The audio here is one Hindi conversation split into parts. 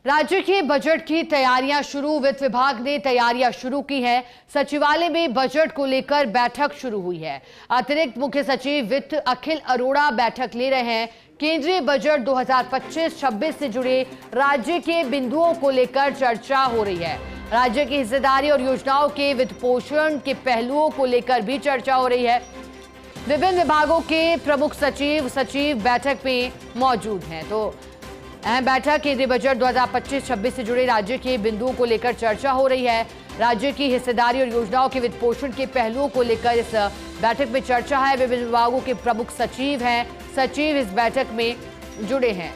राज्य के बजट की तैयारियां शुरू। वित्त विभाग ने तैयारियां शुरू की हैं। सचिवालय में बजट को लेकर बैठक शुरू हुई है। अतिरिक्त मुख्य सचिव वित्त अखिल अरोड़ा बैठक ले रहे हैं। केंद्रीय बजट 2025-26 से जुड़े राज्य के बिंदुओं को लेकर चर्चा हो रही है। राज्य की हिस्सेदारी और योजनाओं के वित्त पोषण के पहलुओं को लेकर भी चर्चा हो रही है। विभिन्न विभागों के प्रमुख सचिव बैठक में मौजूद हैं। तो अहम बैठक केंद्रीय बजट 2025-26 से जुड़े राज्य के बिंदुओं को लेकर चर्चा हो रही है। राज्य की हिस्सेदारी और योजनाओं के वित्त पोषण के पहलुओं को लेकर इस बैठक में चर्चा है। विभिन्न विभागों के प्रमुख सचिव इस बैठक में जुड़े हैं।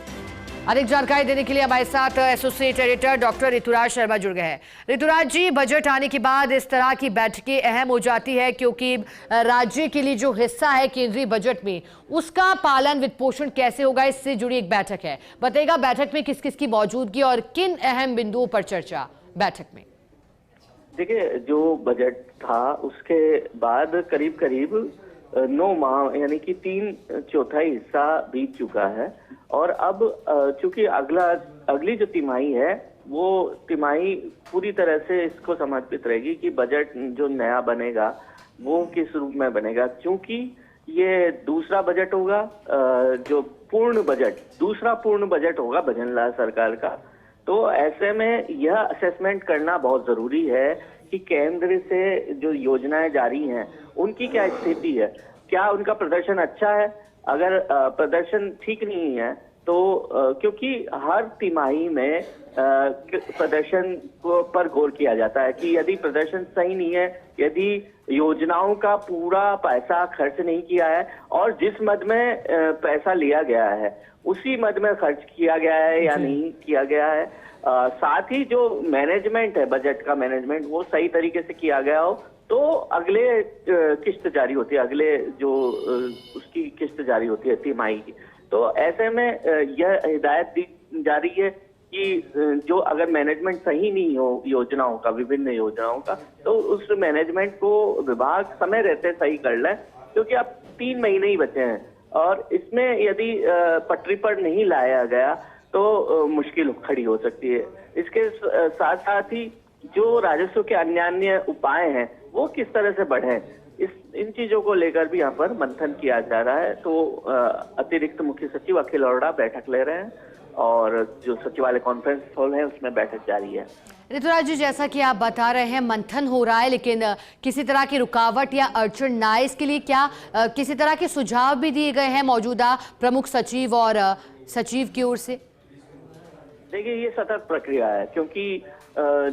अधिक जानकारी देने के लिए हमारे साथ associate editor doctor Rituraj Sharma जुड़ गए हैं। ऋतुराज जी, बजट आने के बाद इस तरह की बैठकें अहम हो जाती है क्योंकि राज्य के लिए जो हिस्सा है केंद्रीय बजट में उसका पालन वित्त पोषण कैसे होगा, इससे जुड़ी एक बैठक है। बताइएगा बैठक में किस किस की मौजूदगी और किन अहम बिंदुओं पर चर्चा बैठक में? देखिए, जो बजट था उसके बाद करीब करीब 9 माह यानी कि 3/4 हिस्सा बीत चुका है और अब चूंकि अगली जो तिमाही है वो तिमाही पूरी तरह से इसको समर्पित रहेगी कि बजट जो नया बनेगा वो किस रूप में बनेगा। क्योंकि ये दूसरा बजट होगा, जो दूसरा पूर्ण बजट होगा भजनलाल सरकार का। तो ऐसे में यह असेसमेंट करना बहुत जरूरी है कि केंद्र से जो योजनाएं जारी हैं उनकी क्या स्थिति है, क्या उनका प्रदर्शन अच्छा है। अगर प्रदर्शन ठीक नहीं है तो क्योंकि हर तिमाही में प्रदर्शन पर गौर किया जाता है कि यदि प्रदर्शन सही नहीं है, यदि योजनाओं का पूरा पैसा खर्च नहीं किया है और जिस मद में पैसा लिया गया है उसी मद में खर्च किया गया है या नहीं किया गया है, साथ ही जो मैनेजमेंट है, बजट का मैनेजमेंट वो सही तरीके से किया गया हो, तो अगले किस्त जारी होती है, अगले जो उसकी किस्त जारी होती है तिमाही की। तो ऐसे में यह हिदायत दी जा रही है कि जो अगर मैनेजमेंट सही नहीं हो योजनाओं का, विभिन्न योजनाओं का, तो उस मैनेजमेंट को विभाग समय रहते सही कर ले, क्योंकि अब 3 महीने ही बचे हैं और इसमें यदि पटरी पर नहीं लाया गया तो मुश्किल खड़ी हो सकती है। इसके साथ साथ ही जो राजस्व के अन्य उपाय हैं वो किस तरह से बढ़े, इन चीजों को लेकर भी यहाँ पर मंथन किया जा रहा है। तो अतिरिक्त मुख्य सचिव अखिल अरोड़ा बैठक ले रहे हैं और जो सचिवालय कॉन्फ्रेंस हॉल है उसमें बैठक जारी है। ऋतुराज जी, जैसा कि आप बता रहे हैं मंथन हो रहा है, लेकिन किसी तरह की रुकावट या अड़चन ना आए इसके लिए क्या किसी तरह के सुझाव भी दिए गए हैं मौजूदा प्रमुख सचिव और सचिव की ओर से? देखिए, ये सतत प्रक्रिया है क्योंकि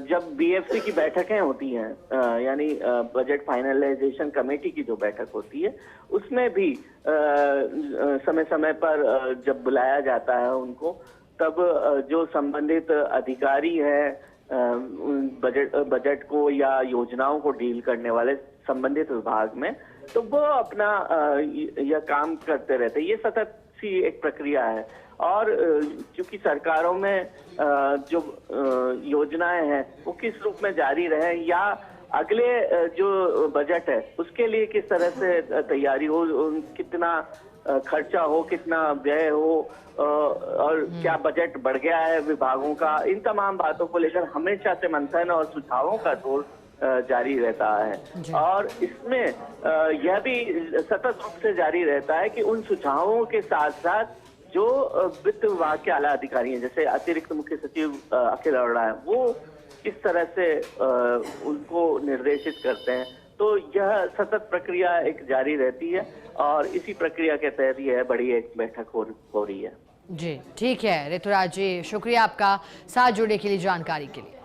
जब बीएफसी की बैठकें होती हैं यानी बजट फाइनलाइजेशन कमेटी की जो बैठक होती है उसमें भी समय समय पर जब बुलाया जाता है उनको, तब जो संबंधित अधिकारी हैं बजट को या योजनाओं को डील करने वाले संबंधित विभाग में, तो वो अपना यह काम करते रहते हैं। ये सतत सी एक प्रक्रिया है और चूंकि सरकारों में जो योजनाएं हैं वो किस रूप में जारी रहे या अगले जो बजट है उसके लिए किस तरह से तैयारी हो, कितना खर्चा हो, कितना व्यय हो और क्या बजट बढ़ गया है विभागों का, इन तमाम बातों को लेकर हमेशा से मंथन और सुझावों का दौर जारी रहता है। और इसमें यह भी सतत रूप से जारी रहता है कि उन सुझावों के साथ साथ जो वित्त विभाग के आला अधिकारी हैं, जैसे अतिरिक्त मुख्य सचिव अखिल अरोड़ा है, वो किस तरह से उनको निर्देशित करते हैं। तो यह सतत प्रक्रिया एक जारी रहती है और इसी प्रक्रिया के तहत यह बड़ी एक बैठक हो रही है। जी ठीक है ऋतुराज जी, शुक्रिया आपका साथ जुड़ने के लिए, जानकारी के लिए।